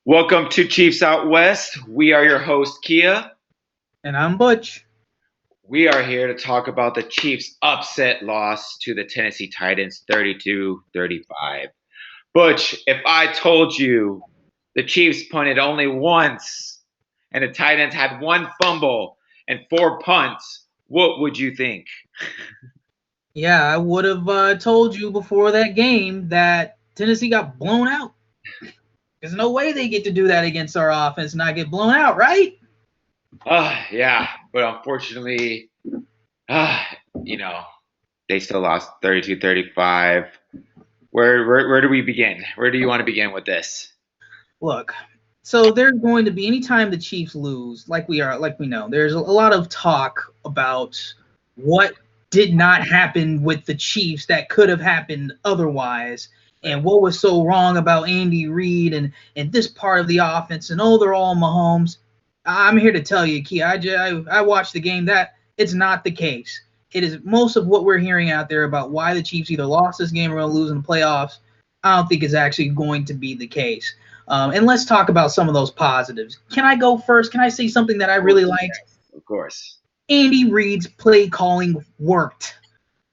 Welcome to Chiefs Out West. We are your host, Kia. And I'm Butch. We are here to talk about the Chiefs' upset loss to the Tennessee Titans 32-35. Butch, if I told you the Chiefs punted only once and the Titans had one fumble and four punts, what would you think? Yeah, I would have told you before that game that Tennessee got blown out. There's no way they get to do that against our offense and not get blown out, right? Yeah, but unfortunately, uh, you know, they still lost 32-35. Where do we begin? Where do you want to begin with this? Look, so there's going to be anytime the Chiefs lose, like we know, there's a lot of talk about what did not happen with the Chiefs that could have happened otherwise, and what was so wrong about Andy Reid and this part of the offense, and they're all Mahomes. I'm here to tell you, Key. I watched the game. That it's not the case. It is most of what we're hearing out there about why the Chiefs either lost this game or will lose in the playoffs. I don't think is actually going to be the case. And let's talk about some of those positives. Can I go first? Can I say something that I really liked? Of course. Andy Reid's play calling worked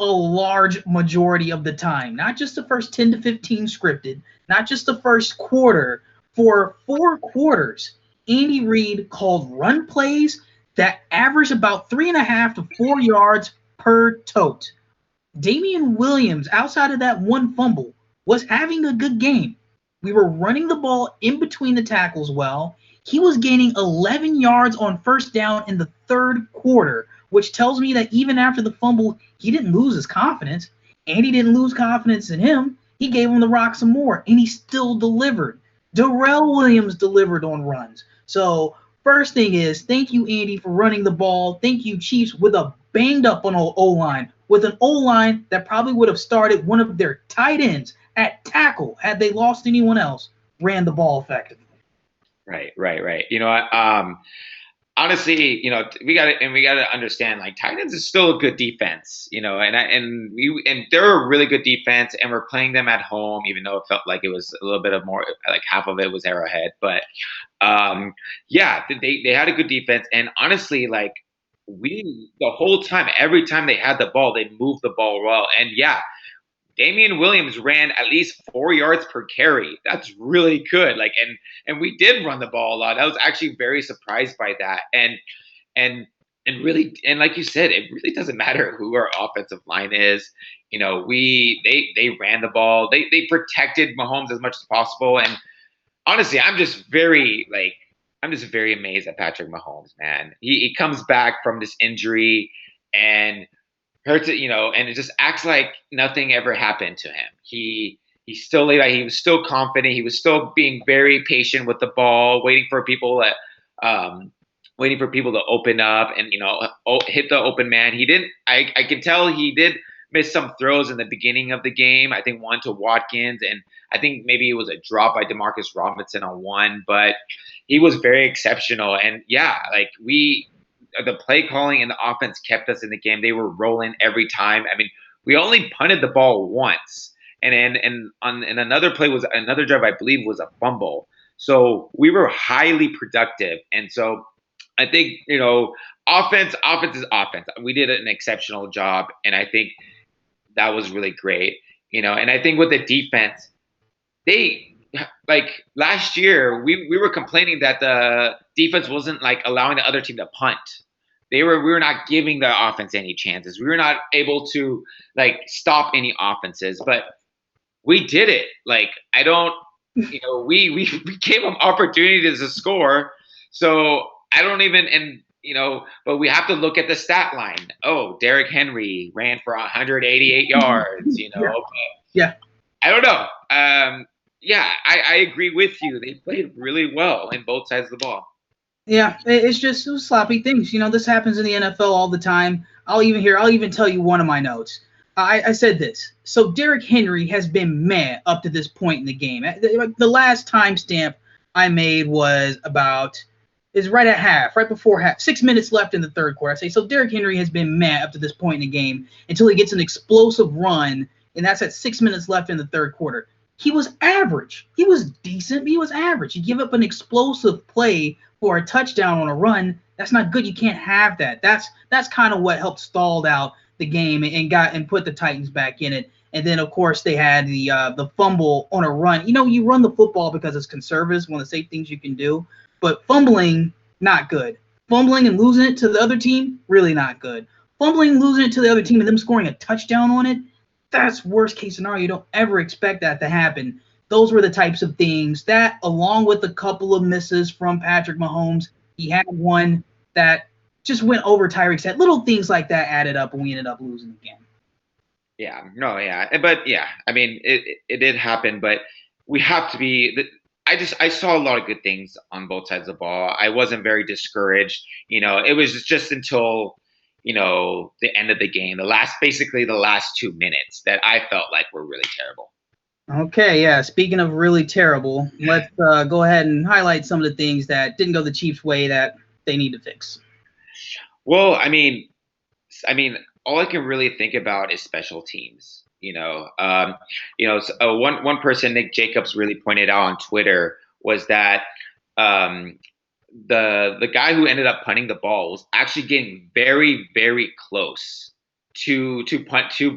a large majority of the time. Not just the first 10 to 15 scripted, not just the first quarter. For 4 quarters, Andy Reid called run plays that average about 3.5 to 4 yards per tote. Damian Williams, outside of that one fumble, was having a good game. We were running the ball in between the tackles well. He was gaining 11 yards on first down in the third quarter, which tells me that even after the fumble, he didn't lose his confidence. And he didn't lose confidence in him. He gave him the rock some more, and he still delivered. Darrell Williams delivered on runs. So first thing is, thank you, Andy, for running the ball. Thank you, Chiefs, with a banged up on O-line, with an O-line that probably would have started one of their tight ends at tackle had they lost anyone else, ran the ball effectively. Right. Honestly, we got to understand like Titans is still a good defense, and they're a really good defense, and we're playing them at home, even though it felt like it was a little bit of more like half of it was Arrowhead, but yeah, they had a good defense, and honestly, like we the whole time, every time they had the ball, they moved the ball well, and yeah, Damian Williams ran at least 4 yards per carry. That's really good. And we did run the ball a lot. I was actually very surprised by that. And and really, and like you said, it really doesn't matter who our offensive line is. They ran the ball. They protected Mahomes as much as possible. And honestly, I'm just very amazed at Patrick Mahomes, man. He comes back from this injury and hurts it, and it just acts like nothing ever happened to him. He's still like he was still confident. He was still being very patient with the ball, waiting for people to open up and hit the open man. He didn't. I can tell he did miss some throws in the beginning of the game. I think one to Watkins, and I think maybe it was a drop by Demarcus Robinson on one, but he was very exceptional. And yeah, like the play calling and the offense kept us in the game. They were rolling every time. I mean, we only punted the ball once, and another play was another drive. I believe was a fumble. So we were highly productive, and so I think offense is offense. We did an exceptional job, and I think that was really great. And I think with the defense, they like last year we were complaining that the defense wasn't like allowing the other team to punt. We were not giving the offense any chances. We were not able to like stop any offenses, but we did it. Like I don't we gave them opportunities to score. So I don't even but we have to look at the stat line. Oh, Derrick Henry ran for 188 yards, Yeah. Yeah. I don't know. Yeah, I agree with you. They played really well in both sides of the ball. Yeah, it's just sloppy things. This happens in the NFL all the time. I'll even tell you one of my notes. I said this. So Derrick Henry has been meh up to this point in the game. The last timestamp I made is right at half, right before half, 6 minutes left in the third quarter. I say, so Derrick Henry has been meh up to this point in the game until he gets an explosive run, and that's at 6 minutes left in the third quarter. he was average. He was decent, but he was average. You give up an explosive play for a touchdown on a run, that's not good. You can't have that. That's kind of what helped stalled out the game and put the Titans back in it. And then of course they had the fumble on a run. You run the football because it's conservative, one of the safe things you can do. But fumbling, not good. Fumbling and losing it to the other team, really not good. Fumbling, losing it to the other team, and them scoring a touchdown on it, that's worst case scenario. You don't ever expect that to happen. Those were the types of things that, along with a couple of misses from Patrick Mahomes, he had one that just went over Tyreek's head. Little things like that added up, and we ended up losing again. Yeah, no, yeah, but yeah, I mean, it did happen, but we have to be. I saw a lot of good things on both sides of the ball. I wasn't very discouraged. It was just until the end of the game, basically the last 2 minutes, that I felt like were really terrible. Okay, yeah. Speaking of really terrible, let's go ahead and highlight some of the things that didn't go the Chiefs' way that they need to fix. Well, I mean, all I can really think about is special teams. One person, Nick Jacobs, really pointed out on Twitter was that the guy who ended up punting the ball was actually getting very, very close to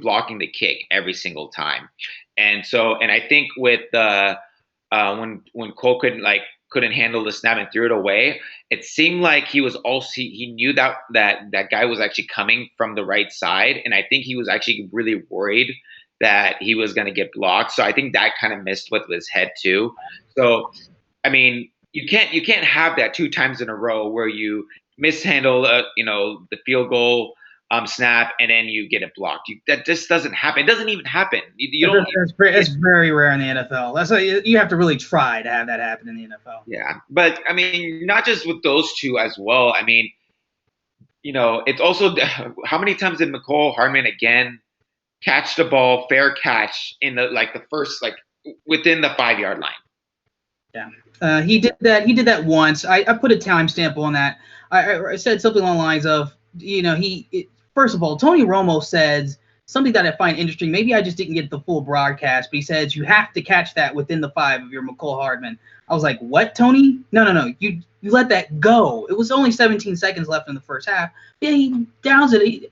blocking the kick every single time. And I think with when Cole couldn't handle the snap and threw it away, it seemed like he knew that guy was actually coming from the right side, and I think he was actually really worried that he was going to get blocked. So I think that kind of messed with his head too. So I mean, you can't have that 2 times in a row where you mishandle the field goal snap and then you get it blocked. That just doesn't happen. It doesn't even happen. You don't. It's very rare in the NFL. That's you have to really try to have that happen in the NFL. Yeah, but I mean, not just with those two as well. I mean, it's also how many times did McCole Hardman again catch the ball, fair catch in the first within the 5-yard line? Yeah, he did that. He did that once. I put a timestamp on that. I said something along the lines of, first of all, Tony Romo says something that I find interesting. Maybe I just didn't get the full broadcast, but he says you have to catch that within the 5 of your McCole Hardman. I was like, what, Tony? No. You let that go. It was only 17 seconds left in the first half. Yeah, he downs it he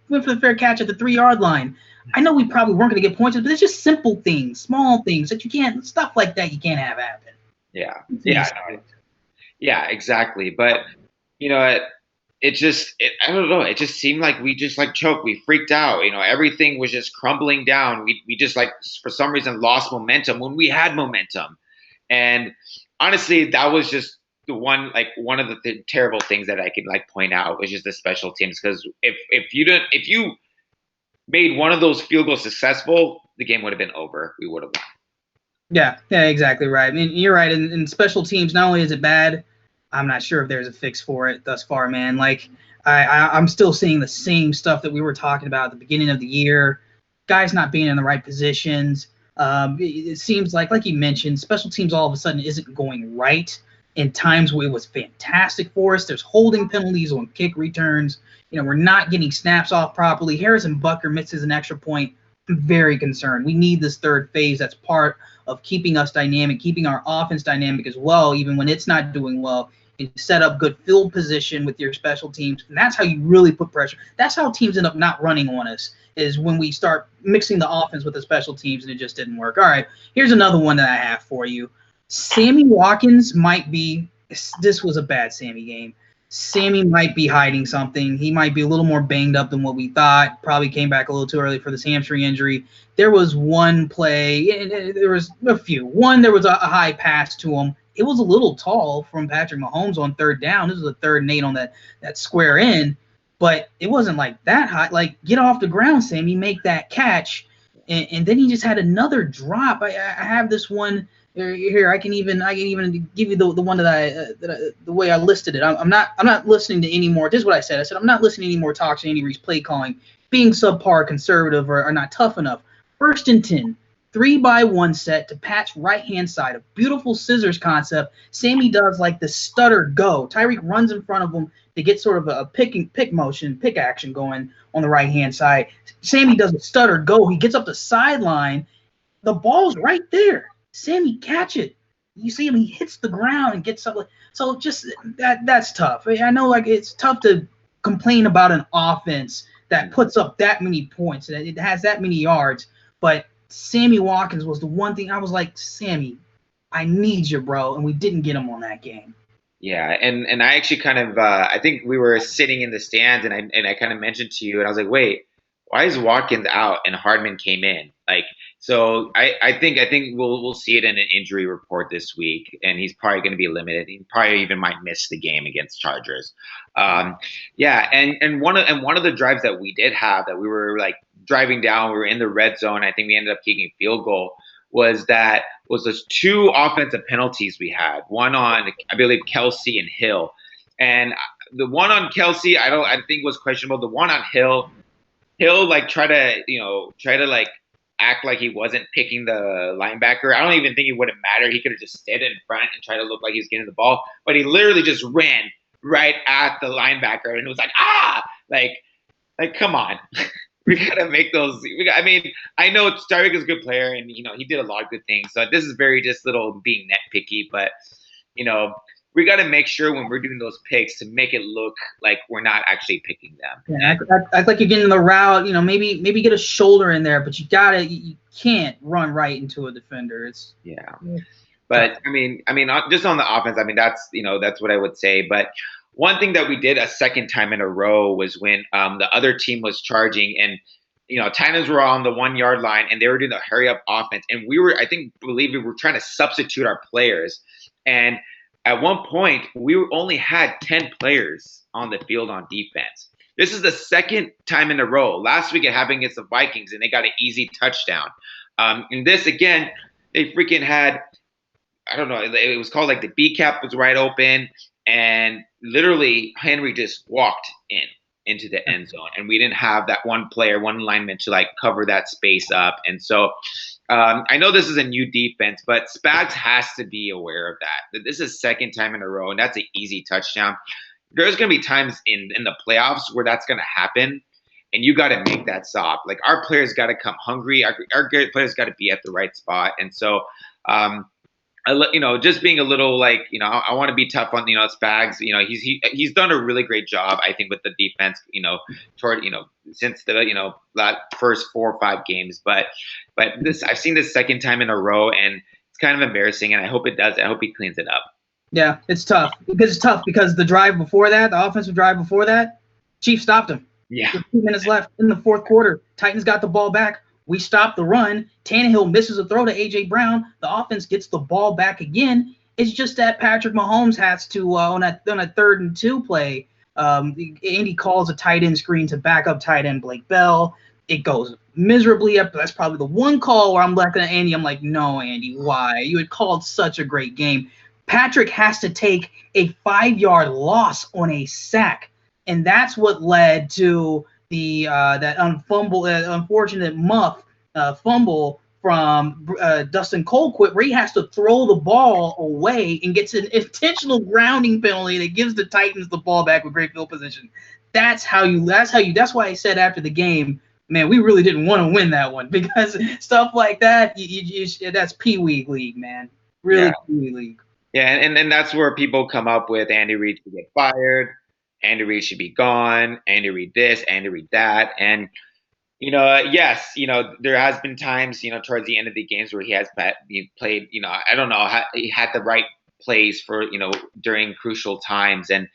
went for the fair catch at the 3-yard line. I know we probably weren't going to get points, but it's just simple things, small things that stuff like that you can't have happen. Yeah, exactly. But I don't know. It just seemed like we just choked. We freaked out. Everything was just crumbling down. We just for some reason lost momentum when we had momentum. And honestly, that was just the one of the terrible things that I could point out was just the special teams, because if you made one of those field goals successful, the game would have been over. We would have won. Yeah, exactly right. I mean, you're right. In special teams, not only is it bad, I'm not sure if there's a fix for it thus far, man. I'm still seeing the same stuff that we were talking about at the beginning of the year. Guys not being in the right positions. It seems like you mentioned, special teams all of a sudden isn't going right. In times where it was fantastic for us, there's holding penalties on kick returns. We're not getting snaps off properly. Harrison Butker misses an extra point. I'm very concerned. We need this third phase that's part of keeping us dynamic, keeping our offense dynamic as well, even when it's not doing well. You set up good field position with your special teams, and that's how you really put pressure. That's how teams end up not running on us, is when we start mixing the offense with the special teams, and it just didn't work. All right, here's another one that I have for you. Sammy Watkins this was a bad Sammy game. Sammy might be hiding something. He might be a little more banged up than what we thought. Probably came back a little too early for this hamstring injury. There was one play. There was a few. One, there was a high pass to him. It was a little tall from Patrick Mahomes on 3rd down. This was a 3rd and 8 on that square end. But it wasn't that high. Get off the ground, Sammy. Make that catch. And then he just had another drop. I have this one. Here, I can even give you the one that the way I listed it. I'm not listening to any more. This is what I said. I said I'm not listening to any more talks to Andy Reid's play calling, being subpar, conservative, or not tough enough. 1st and 10, 3-by-1 set to Pat's right hand side, a beautiful scissors concept. Sammy does the stutter go. Tyreek runs in front of him to get sort of a pick action going on the right hand side. Sammy does a stutter go. He gets up the sideline. The ball's right there. Sammy, catch it. You see him, he hits the ground and gets up. So just that's tough. I know like it's tough to complain about an offense that puts up that many points, that it has that many yards, but Sammy Watkins was the one thing I was like, Sammy, I need you, bro, and we didn't get him on that game. Yeah, and I actually kind of I think we were sitting in the stands and I kind of mentioned to you and I was like, wait, why is Watkins out and Hardman came in? Like, so I think we'll see it in an injury report this week, and he's probably going to be limited. He probably even might miss the game against Chargers. Yeah, and one of the drives that we did have that we were like driving down, we were in the red zone. I think we ended up kicking a field goal. Was those two offensive penalties we had. One on I believe Kelsey and Hill, and the one on Kelsey I think was questionable. The one on Hill, like try to like act like he wasn't picking the linebacker. I don't even think it would have mattered. He could have just stayed in front and tried to look like he was getting the ball, but he literally just ran right at the linebacker and it was like like come on. We gotta make those. I mean, I know Starwick is a good player, and he did a lot of good things. So this is very just little being nitpicky, but you know we got to make sure when we're doing those picks to make it look like we're not actually picking them. Yeah, act like you're getting the route. Maybe get a shoulder in there, but you can't run right into a defender. It's Yeah. But I mean, just on the offense, I mean that's what I would say. But one thing that we did a second time in a row was when the other team was charging, and Titans were on the 1 yard line, and they were doing the hurry up offense, and believe we were trying to substitute our players, and at one point we only had 10 players on the field on defense. This is the second time in a row. Last week it happened against the Vikings, and they got an easy touchdown. And this again, they freaking had I don't know. It was called like the B cap was wide open, and literally Henry just walked into the end zone, and we didn't have that one player, one lineman to like cover that space up. And so I know this is a new defense, but Spags has to be aware of that. This is second time in a row, and that's an easy touchdown. There's going to be times in the playoffs where that's going to happen, and you got to make that stop. Like our players got to come hungry. Our players got to be at the right spot, and so. Just being a little like, I want to be tough on, Spags. He's done a really great job, I think, with the defense, toward, since the, that first 4 or 5 games. But this, I've seen this second time in a row, and it's kind of embarrassing. And I hope it does. I hope he cleans it up. Yeah, it's tough because the drive before that, the offensive drive before that, Chiefs stopped him. Yeah. With 2 minutes left in the fourth quarter. Titans got the ball back. We stopped the run. Tannehill misses a throw to A.J. Brown. The offense gets the ball back again. It's just that Patrick Mahomes has to, on a 3rd and 2 play, Andy calls a tight end screen to back up tight end Blake Bell. It goes miserably up. That's probably the one call where I'm looking at Andy. I'm like, no, Andy, why? You had called such a great game. Patrick has to take a 5-yard loss on a sack, and that's what led to the that unfortunate muff fumble from Dustin Colquitt, where he has to throw the ball away and gets an intentional grounding penalty that gives the Titans the ball back with great field position. That's why I said after the game, man, we really didn't want to win that one, because stuff like that, that's Pee Wee League, man. Really, yeah. Pee Wee League. Yeah, and that's where people come up with Andy Reid should get fired. Andy Reid should be gone. Andy Reid this, Andy Reid that. And, yes, there has been times, towards the end of the games where he played, I don't know, he had the right plays for, during crucial times. And,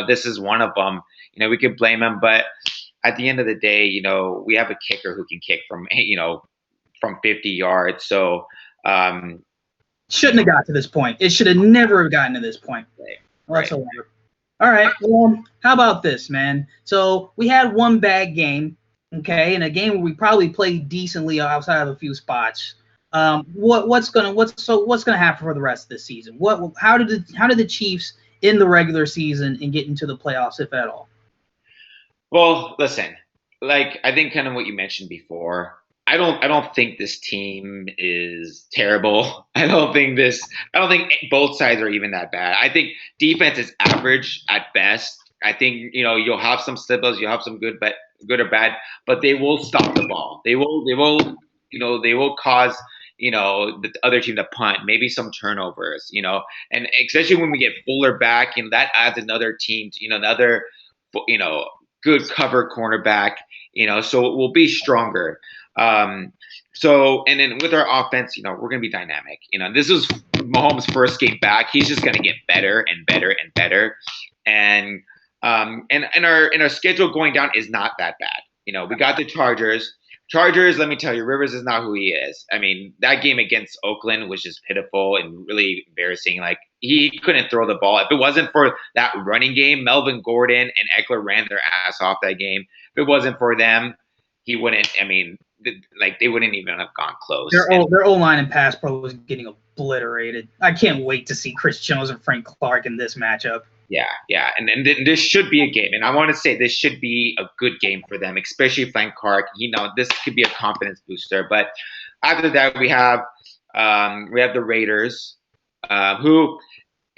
this is one of them. We could blame him. But at the end of the day, we have a kicker who can kick from 50 yards. So, shouldn't have got to this point. It should have never gotten to this point whatsoever. Right. All right, well, how about this, man? So we had one bad game, okay, in a game where we probably played decently outside of a few spots. What's gonna happen for the rest of the season? How did the Chiefs in the regular season and get into the playoffs, if at all? Well, listen, like I think kind of what you mentioned before. I don't think this team is terrible. I don't think both sides are even that bad. I think defense is average at best. I think, you'll have some slip-ups, you'll have some good or bad, but they will stop the ball. They will cause, the other team to punt, maybe some turnovers, and especially when we get Fuller back, that adds another team, another, you know, good cover cornerback, so we'll be stronger. And then with our offense, we're going to be dynamic. This is Mahomes' first game back. He's just going to get better and better and better. And our schedule going down is not that bad. We got the Chargers. Chargers, let me tell you, Rivers is not who he is. I mean, that game against Oakland was just pitiful and really embarrassing. Like, he couldn't throw the ball. If it wasn't for that running game, Melvin Gordon and Eckler ran their ass off that game. If it wasn't for them, he wouldn't. I mean, they wouldn't even have gone close. Their O-line and pass pro was getting obliterated. I can't wait to see Chris Jones and Frank Clark in this matchup. Yeah, and this should be a game, and I want to say this should be a good game for them, especially Frank Clark. This could be a confidence booster. But after that, we have the Raiders, who,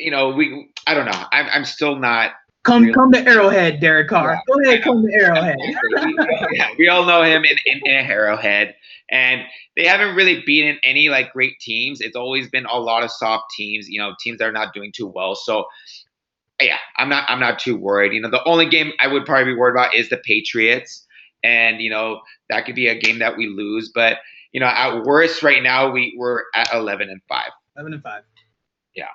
I don't know. I'm still not. Come to Arrowhead, Derek Carr. Yeah. Go ahead, come to Arrowhead. We all know him in Arrowhead, and they haven't really beaten any great teams. It's always been a lot of soft teams, teams that are not doing too well. So. Yeah, I'm not too worried. The only game I would probably be worried about is the Patriots, and that could be a game that we lose. But at worst, right now we're at 11-5. 11-5. Yeah.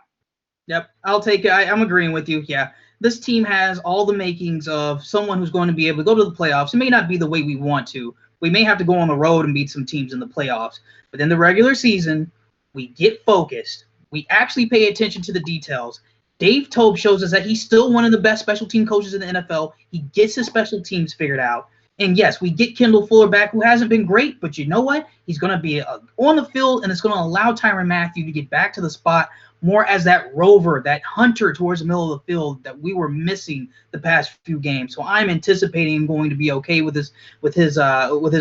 Yep, I'll take it. I'm agreeing with you. Yeah, this team has all the makings of someone who's going to be able to go to the playoffs. It may not be the way we want to. We may have to go on the road and beat some teams in the playoffs. But in the regular season, we get focused. We actually pay attention to the details. Dave Toub shows us that he's still one of the best special team coaches in the NFL. He gets his special teams figured out. And yes, we get Kendall Fuller back, who hasn't been great, but you know what? He's going to be on the field, and it's going to allow Tyrann Mathieu to get back to the spot more as that rover, that hunter towards the middle of the field that we were missing the past few games. So I'm anticipating him going to be okay with his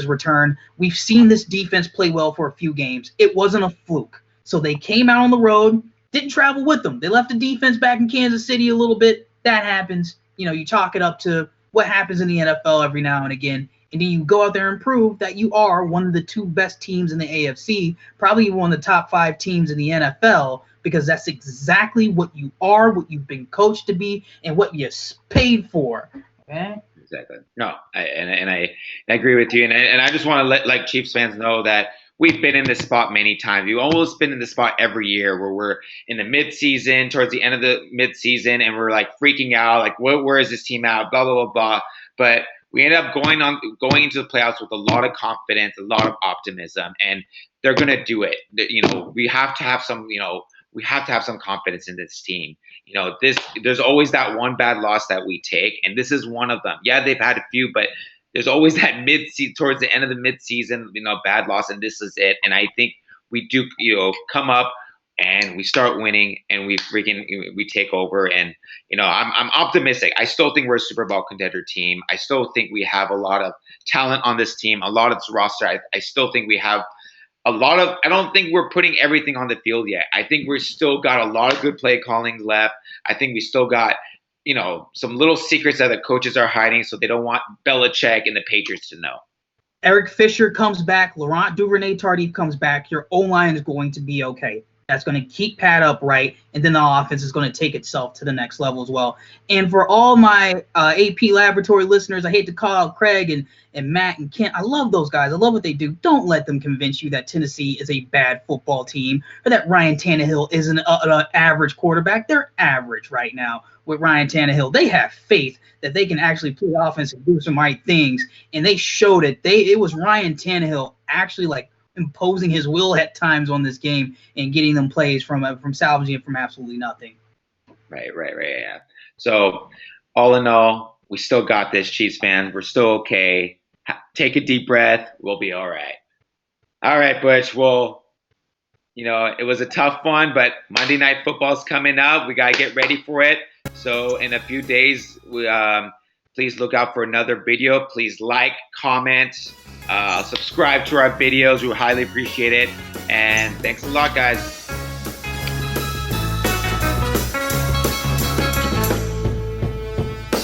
return. We've seen this defense play well for a few games. It wasn't a fluke. So they came out on the road. Didn't travel with them. They left the defense back in Kansas City a little bit. That happens. You chalk it up to what happens in the NFL every now and again. And then you go out there and prove that you are one of the two best teams in the AFC, probably one of the top 5 teams in the NFL, because that's exactly what you are, what you've been coached to be, and what you're paid for. Okay? Exactly. No, I agree with you. And I just want to let Chiefs fans know that we've been in this spot many times. We've almost been in this spot every year where we're in the midseason, towards the end of the midseason, and we're freaking out, where is this team at? Blah, blah, blah, blah. But we end up going into the playoffs with a lot of confidence, a lot of optimism, and they're going to do it. We have to have some, confidence in this team. There's always that one bad loss that we take, and this is one of them. Yeah, they've had a few, but there's always that towards the end of the mid-season, bad loss, and this is it. And I think we do, come up and we start winning, and we take over. And I'm optimistic. I still think we're a Super Bowl contender team. I still think we have a lot of talent on this team, a lot of this roster. I still think we have a lot of. I don't think we're putting everything on the field yet. I think we're still got a lot of good play calling left. I think we still got some little secrets that the coaches are hiding, so they don't want Belichick and the Patriots to know. Eric Fisher comes back. Laurent Duvernay-Tardif comes back. Your O-line is going to be okay. That's going to keep Pat upright, and then the offense is going to take itself to the next level as well. And for all my AP Laboratory listeners, I hate to call out Craig and Matt and Kent. I love those guys. I love what they do. Don't let them convince you that Tennessee is a bad football team or that Ryan Tannehill isn't an average quarterback. They're average right now with Ryan Tannehill. They have faith that they can actually play offense and do some right things, and they showed it. It was Ryan Tannehill actually imposing his will at times on this game and getting them plays from salvaging it from absolutely nothing. Right, yeah. So all in all, we still got this, Chiefs fans. We're still okay. Take a deep breath. We'll be all right. All right, Butch. Well, it was a tough one, but Monday Night Football's coming up. We got to get ready for it. So in a few days, please look out for another video. Please comment, subscribe to our videos. We highly appreciate it. And thanks a lot, guys.